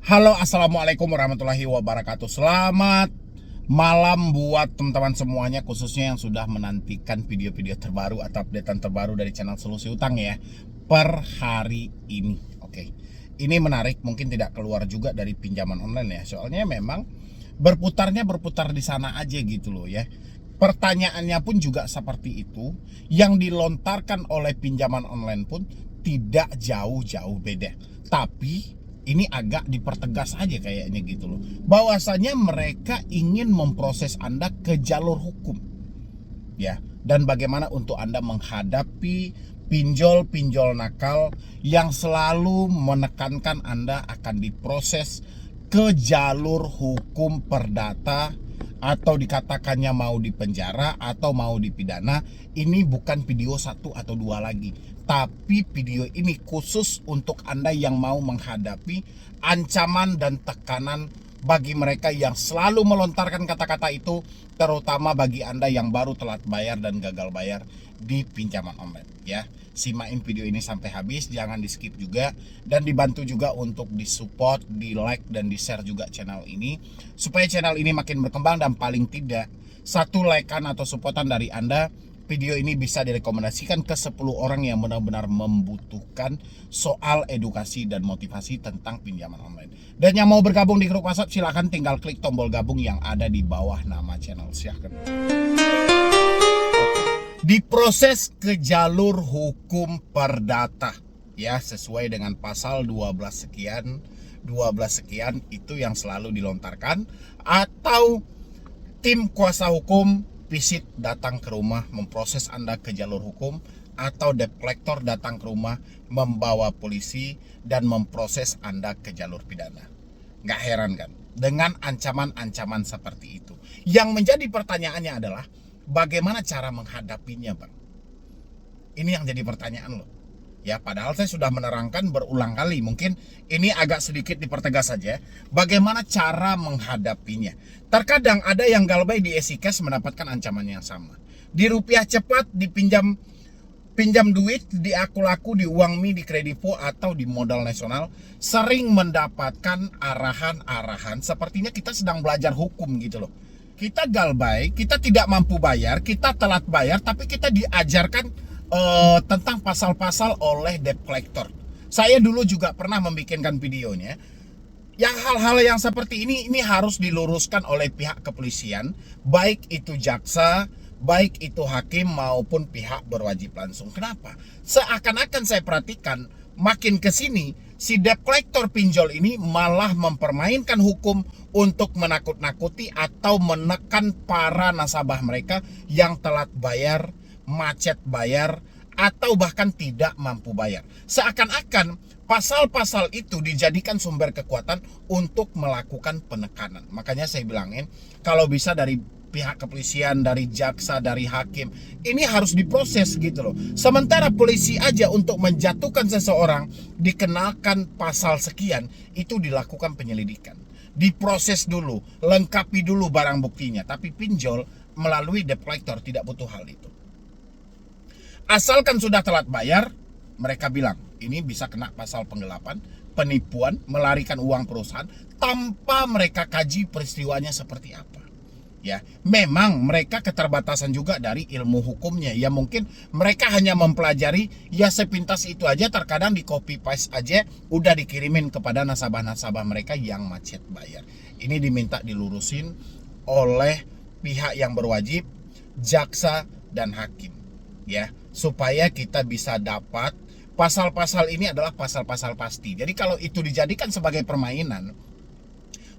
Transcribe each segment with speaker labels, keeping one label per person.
Speaker 1: Halo, assalamualaikum warahmatullahi wabarakatuh. Selamat malam buat teman-teman semuanya, khususnya yang sudah menantikan video-video terbaru atau updatean terbaru dari channel Solusi Utang ya, per hari ini. Oke, ini menarik, mungkin tidak keluar juga dari pinjaman online ya, soalnya memang berputar di sana aja gitu loh ya. Pertanyaannya pun juga seperti itu, yang dilontarkan oleh pinjaman online pun tidak jauh-jauh beda. Tapi ini agak dipertegas aja kayaknya gitu loh, bahwasanya mereka ingin memproses Anda ke jalur hukum ya, dan bagaimana untuk Anda menghadapi pinjol-pinjol nakal yang selalu menekankan Anda akan diproses ke jalur hukum perdata, atau dikatakannya mau dipenjara atau mau dipidana. Ini bukan video satu atau dua lagi, tapi video ini khusus untuk Anda yang mau menghadapi ancaman dan tekanan bagi mereka yang selalu melontarkan kata-kata itu, terutama bagi Anda yang baru telat bayar dan gagal bayar di pinjaman online ya. Simain video ini sampai habis, jangan di skip juga, dan dibantu juga untuk disupport, di like dan di share juga channel ini supaya channel ini makin berkembang, dan paling tidak satu like-an atau supportan dari Anda, video ini bisa direkomendasikan ke 10 orang yang benar-benar membutuhkan soal edukasi dan motivasi tentang pinjaman online. Dan yang mau bergabung di grup WhatsApp, silahkan tinggal klik tombol gabung yang ada di bawah nama channel. Silahkan. Diproses ke jalur hukum perdata ya, sesuai dengan pasal 12 sekian itu yang selalu dilontarkan, atau tim kuasa hukum visit datang ke rumah memproses Anda ke jalur hukum, atau debt collector datang ke rumah membawa polisi dan memproses Anda ke jalur pidana. Nggak heran kan dengan ancaman-ancaman seperti itu. Yang menjadi pertanyaannya adalah bagaimana cara menghadapinya, Bang? Ini yang jadi pertanyaan loh. Ya, padahal saya sudah menerangkan berulang kali. Mungkin ini agak sedikit dipertegas saja. Bagaimana cara menghadapinya? Terkadang ada yang galbay di EasyCash mendapatkan ancaman yang sama. Di Rupiah Cepat, pinjam duit, di Aku Laku, di Uangmi, di Kredivo, atau di Modal Nasional, sering mendapatkan arahan-arahan sepertinya kita sedang belajar hukum gitu loh. Kita galbay, kita tidak mampu bayar, kita telat bayar, tapi kita diajarkan tentang pasal-pasal oleh debt collector. Saya dulu juga pernah membikinkan videonya. Yang hal-hal yang seperti ini harus diluruskan oleh pihak kepolisian, baik itu jaksa, baik itu hakim maupun pihak berwajib langsung. Kenapa? Seakan-akan saya perhatikan makin ke sini si debt collector pinjol ini malah mempermainkan hukum untuk menakut-nakuti atau menekan para nasabah mereka yang telat bayar, macet bayar, atau bahkan tidak mampu bayar. Seakan-akan pasal-pasal itu dijadikan sumber kekuatan untuk melakukan penekanan. Makanya saya bilangin, kalau bisa dari pihak kepolisian, dari jaksa, dari hakim, ini harus diproses gitu loh. Sementara polisi aja untuk menjatuhkan seseorang dikenakan pasal sekian, itu dilakukan penyelidikan, diproses dulu, lengkapi dulu barang buktinya. Tapi pinjol melalui debt collector tidak butuh hal itu. Asalkan sudah telat bayar, mereka bilang ini bisa kena pasal penggelapan, penipuan, melarikan uang perusahaan tanpa mereka kaji peristiwanya seperti apa. Ya, memang mereka keterbatasan juga dari ilmu hukumnya. Ya mungkin mereka hanya mempelajari ya sepintas itu aja, terkadang di copy paste aja udah dikirimin kepada nasabah-nasabah mereka yang macet bayar. Ini diminta dilurusin oleh pihak yang berwajib, jaksa dan hakim. Ya, supaya kita bisa dapat pasal-pasal ini adalah pasal-pasal pasti. Jadi kalau itu dijadikan sebagai permainan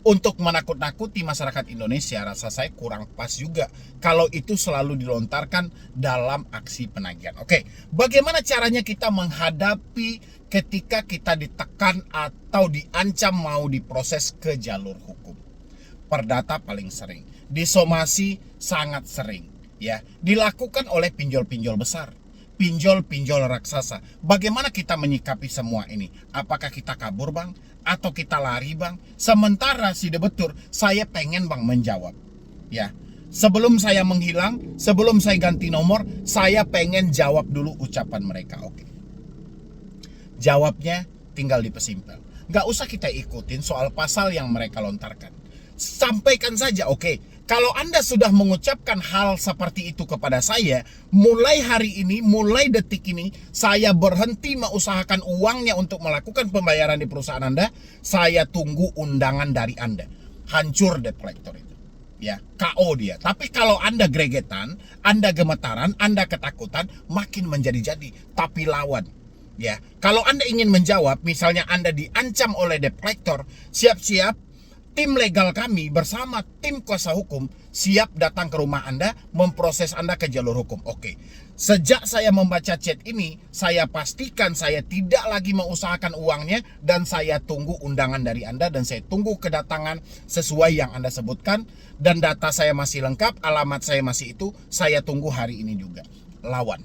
Speaker 1: untuk menakut-nakuti masyarakat Indonesia, rasa saya kurang pas juga kalau itu selalu dilontarkan dalam aksi penagihan. Oke, bagaimana caranya kita menghadapi ketika kita ditekan atau diancam mau diproses ke jalur hukum? Perdata paling sering, disomasi sangat sering. Ya, dilakukan oleh pinjol-pinjol besar, pinjol-pinjol raksasa. Bagaimana kita menyikapi semua ini? Apakah kita kabur, Bang? Atau kita lari, Bang? Sementara si debetur, saya pengen, Bang, menjawab. Ya, sebelum saya menghilang, sebelum saya ganti nomor, saya pengen jawab dulu ucapan mereka. Oke. Jawabnya tinggal di pesimpel. nggak usah kita ikutin soal pasal yang mereka lontarkan. Sampaikan saja, oke. Kalau Anda sudah mengucapkan hal seperti itu kepada saya, mulai hari ini, mulai detik ini, saya berhenti mengusahakan uangnya untuk melakukan pembayaran di perusahaan Anda. Saya tunggu undangan dari Anda. Hancur debt collector itu. Ya, KO dia. Tapi kalau Anda gregetan, Anda gemetaran, Anda ketakutan, makin menjadi-jadi. Tapi lawan. Ya, kalau Anda ingin menjawab, misalnya Anda diancam oleh debt collector, siap-siap tim legal kami bersama tim kuasa hukum siap datang ke rumah Anda, memproses Anda ke jalur hukum. Oke. Sejak saya membaca chat ini, saya pastikan saya tidak lagi mengusahakan uangnya dan saya tunggu undangan dari Anda dan saya tunggu kedatangan sesuai yang Anda sebutkan dan data saya masih lengkap, alamat saya masih itu, saya tunggu hari ini juga. Lawan.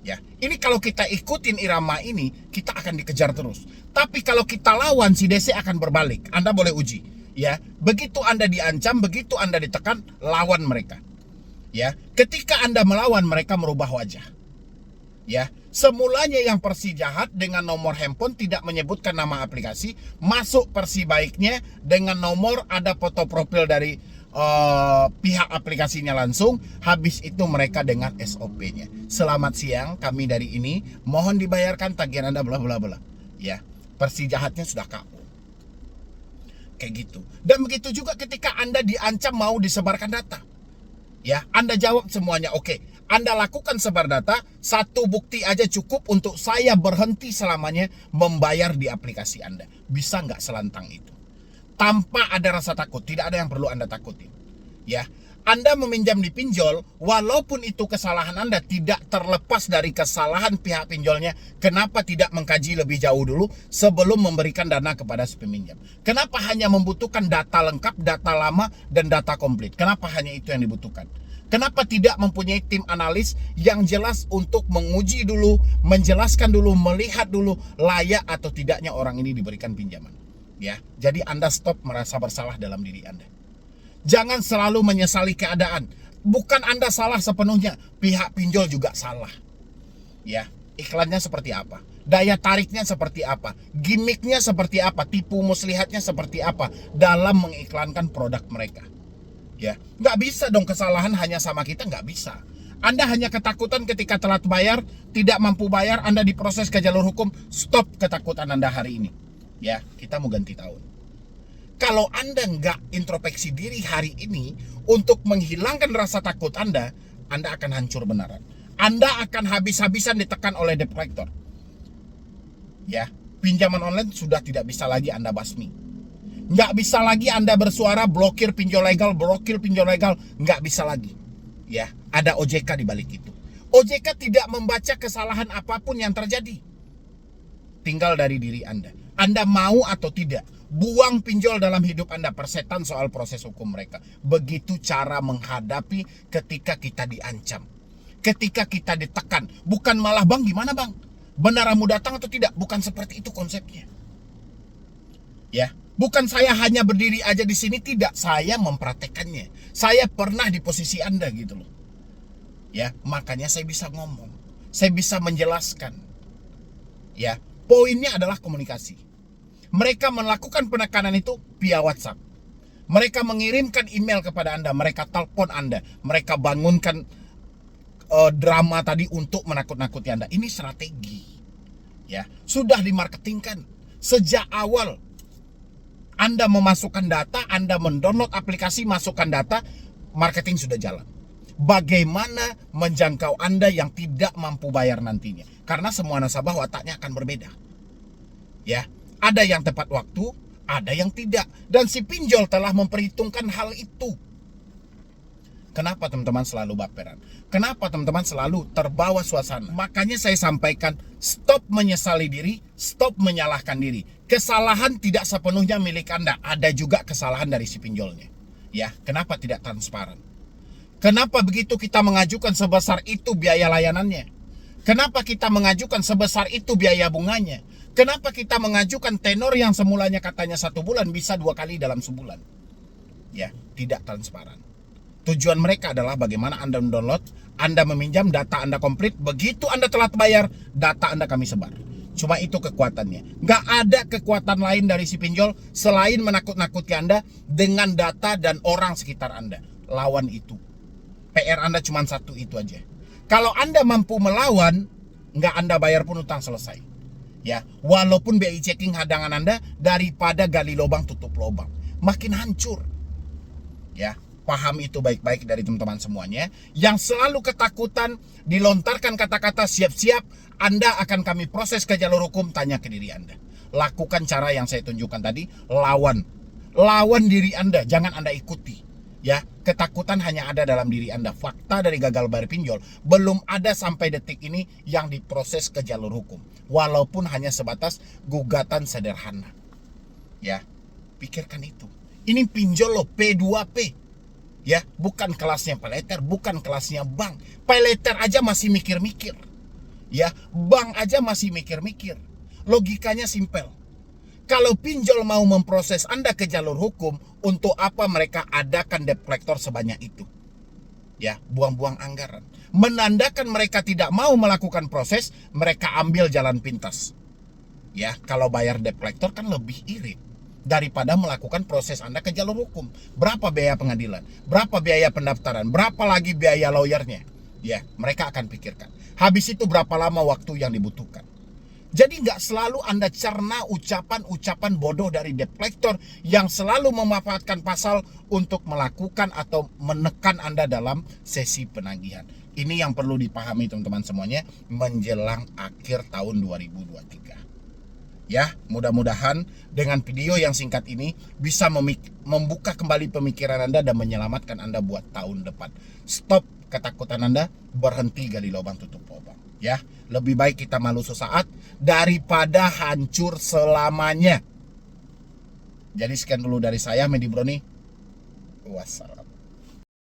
Speaker 1: Ya, ini kalau kita ikutin irama ini, kita akan dikejar terus. Tapi kalau kita lawan, si DC akan berbalik. Anda boleh uji. Ya, begitu Anda diancam, begitu Anda ditekan, lawan mereka. Ya, ketika Anda melawan, mereka merubah wajah. Ya, semulanya yang Persi jahat dengan nomor handphone tidak menyebutkan nama aplikasi, masuk Persi baiknya dengan nomor ada foto profil dari pihak aplikasinya langsung. Habis itu mereka dengan SOP-nya. Selamat siang, kami dari ini mohon dibayarkan tagihan Anda bla bla bla. Ya, Persi jahatnya sudah KO. Kayak gitu. Dan begitu juga ketika Anda diancam mau disebarkan data. Ya, Anda jawab semuanya oke. Anda lakukan sebar data, satu bukti aja cukup untuk saya berhenti selamanya membayar di aplikasi Anda. Bisa nggak selantang itu? Tanpa ada rasa takut, tidak ada yang perlu Anda takutin. Ya, Anda meminjam di pinjol, walaupun itu kesalahan Anda tidak terlepas dari kesalahan pihak pinjolnya. Kenapa tidak mengkaji lebih jauh dulu sebelum memberikan dana kepada si peminjam? Kenapa hanya membutuhkan data lengkap, data lama, dan data komplit? Kenapa hanya itu yang dibutuhkan? Kenapa tidak mempunyai tim analis yang jelas untuk menguji dulu, menjelaskan dulu, melihat dulu layak atau tidaknya orang ini diberikan pinjaman? Ya, jadi Anda stop merasa bersalah dalam diri Anda. Jangan selalu menyesali keadaan. Bukan Anda salah sepenuhnya, pihak pinjol juga salah. Ya, iklannya seperti apa? Daya tariknya seperti apa? Gimmicknya seperti apa? Tipu muslihatnya seperti apa dalam mengiklankan produk mereka? Ya, nggak bisa dong kesalahan hanya sama kita, nggak bisa. Anda hanya ketakutan ketika telat bayar, tidak mampu bayar, Anda diproses ke jalur hukum. Stop ketakutan Anda hari ini. Ya, kita mau ganti tahun. Kalau Anda nggak introspeksi diri hari ini untuk menghilangkan rasa takut Anda akan hancur beneran. Anda akan habis-habisan ditekan oleh debt collector. Ya, pinjaman online sudah tidak bisa lagi Anda basmi. Nggak bisa lagi Anda bersuara blokir pinjol legal, nggak bisa lagi. Ya, ada OJK di balik itu. OJK tidak membaca kesalahan apapun yang terjadi. Tinggal dari diri Anda. Anda mau atau tidak, buang pinjol dalam hidup Anda, persetan soal proses hukum mereka. Begitu cara menghadapi ketika kita diancam, ketika kita ditekan. Bukan malah bang gimana bang, benaramu datang atau tidak, bukan seperti itu konsepnya. Ya, bukan saya hanya berdiri aja di sini, tidak, saya mempraktekannya. Saya pernah di posisi Anda gitu loh. Ya, makanya saya bisa ngomong, saya bisa menjelaskan. Ya, poinnya adalah komunikasi. Mereka melakukan penekanan itu via WhatsApp. Mereka mengirimkan email kepada Anda, mereka telepon Anda, mereka bangunkan drama tadi untuk menakut-nakuti Anda. Ini strategi. Ya, sudah dimarketingkan sejak awal. Anda memasukkan data, Anda mendownload aplikasi, masukkan data, marketing sudah jalan. Bagaimana menjangkau Anda yang tidak mampu bayar nantinya? Karena semua nasabah wataknya akan berbeda. Ya, ada yang tepat waktu, ada yang tidak. Dan si pinjol telah memperhitungkan hal itu. Kenapa teman-teman selalu baperan? Kenapa teman-teman selalu terbawa suasana? Makanya saya sampaikan, stop menyesali diri, stop menyalahkan diri. Kesalahan tidak sepenuhnya milik Anda. Ada juga kesalahan dari si pinjolnya. Ya, kenapa tidak transparan? Kenapa begitu kita mengajukan sebesar itu biaya layanannya? Kenapa kita mengajukan sebesar itu biaya bunganya? Kenapa kita mengajukan tenor yang semulanya katanya 1 bulan bisa 2 kali dalam sebulan? Ya, tidak transparan. Tujuan mereka adalah bagaimana Anda mendownload, Anda meminjam, data Anda komplit. Begitu Anda telat bayar, data Anda kami sebar. Cuma itu kekuatannya. Nggak ada kekuatan lain dari si pinjol selain menakut-nakuti Anda dengan data dan orang sekitar Anda. Lawan itu. PR Anda cuma satu itu aja. Kalau Anda mampu melawan, nggak Anda bayar pun utang selesai. Ya, walaupun BI checking hadangan Anda, daripada gali lubang tutup lubang, makin hancur. Ya, paham itu baik-baik dari teman-teman semuanya. Yang selalu ketakutan dilontarkan kata-kata siap-siap, Anda akan kami proses ke jalur hukum, tanya ke diri Anda. Lakukan cara yang saya tunjukkan tadi, lawan diri Anda, jangan Anda ikuti. Ya, ketakutan hanya ada dalam diri Anda. Fakta dari gagal bayar pinjol belum ada sampai detik ini yang diproses ke jalur hukum, walaupun hanya sebatas gugatan sederhana. Ya, pikirkan itu. Ini pinjol loh, P2P. Ya, bukan kelasnya paylater, bukan kelasnya bank. Paylater aja masih mikir-mikir. Ya, bank aja masih mikir-mikir. Logikanya simpel. Kalau pinjol mau memproses Anda ke jalur hukum, untuk apa mereka adakan debt collector sebanyak itu? Ya, buang-buang anggaran. Menandakan mereka tidak mau melakukan proses, mereka ambil jalan pintas. Ya, kalau bayar debt collector kan lebih irit daripada melakukan proses Anda ke jalur hukum. Berapa biaya pengadilan? Berapa biaya pendaftaran? Berapa lagi biaya lawyernya? Ya, mereka akan pikirkan. Habis itu berapa lama waktu yang dibutuhkan? Jadi nggak selalu Anda cerna ucapan-ucapan bodoh dari debt collector yang selalu memanfaatkan pasal untuk melakukan atau menekan Anda dalam sesi penagihan. Ini yang perlu dipahami teman-teman semuanya menjelang akhir tahun 2023. Ya, mudah-mudahan dengan video yang singkat ini bisa membuka kembali pemikiran Anda dan menyelamatkan Anda buat tahun depan. Stop ketakutan Anda, berhenti gali lubang tutup lubang. Ya, lebih baik kita malu sesaat daripada hancur selamanya. Jadi sekian dulu dari saya, Medi Broni. Wassalam.